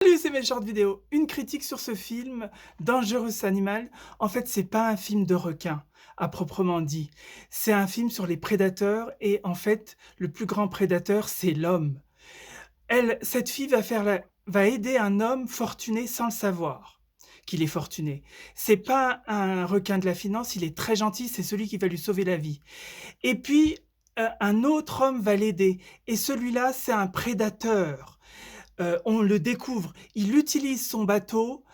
Salut, c'est mes short vidéo. Une critique sur ce film, Dangerous Animal. En fait, c'est pas un film de requin, à proprement dit. C'est un film sur les prédateurs et en fait, le plus grand prédateur, c'est l'homme. Cette fille va aider un homme fortuné sans le savoir qu'il est fortuné. C'est pas un requin de la finance, il est très gentil, c'est celui qui va lui sauver la vie. Et puis, un autre homme va l'aider et celui-là, c'est un prédateur. On le découvre, il utilise son bateau,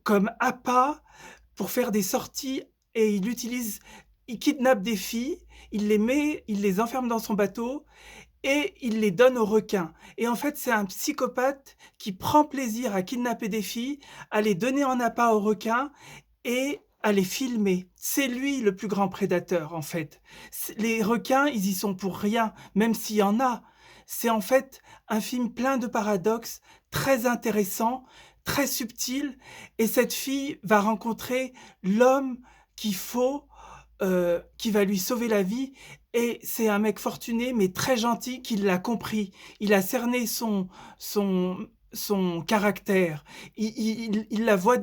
comme appât pour faire des sorties et il kidnappe des filles, il les enferme dans son bateau et il les donne aux requins et en fait, c'est un psychopathe qui prend plaisir à kidnapper des filles, à les donner en appât aux requins et à les filmer. C'est lui le plus grand prédateur, en fait. Les requins, ils y sont pour rien, même s'il y en a. C'est en fait un film plein de paradoxes, très intéressant, très subtil et cette fille va rencontrer l'homme qu'il faut, qui va lui sauver la vie et c'est un mec fortuné, mais très gentil qui l'a compris. Il a cerné son son caractère. Il la voit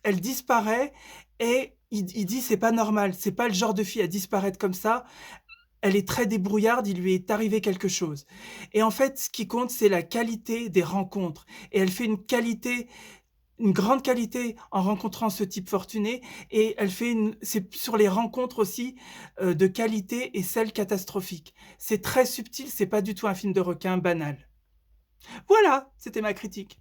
elle disparaît et il dit: «C'est pas normal, c'est pas le genre de fille à disparaître comme ça. Elle est très débrouillarde, il lui est arrivé quelque chose» et en fait, ce qui compte, c'est la qualité des rencontres et elle fait une grande qualité en rencontrant ce type fortuné et elle fait une c'est sur les rencontres aussi, de qualité et celles catastrophiques. C'est très subtil, c'est pas du tout un film de requin banal. Voilà, c'était ma critique.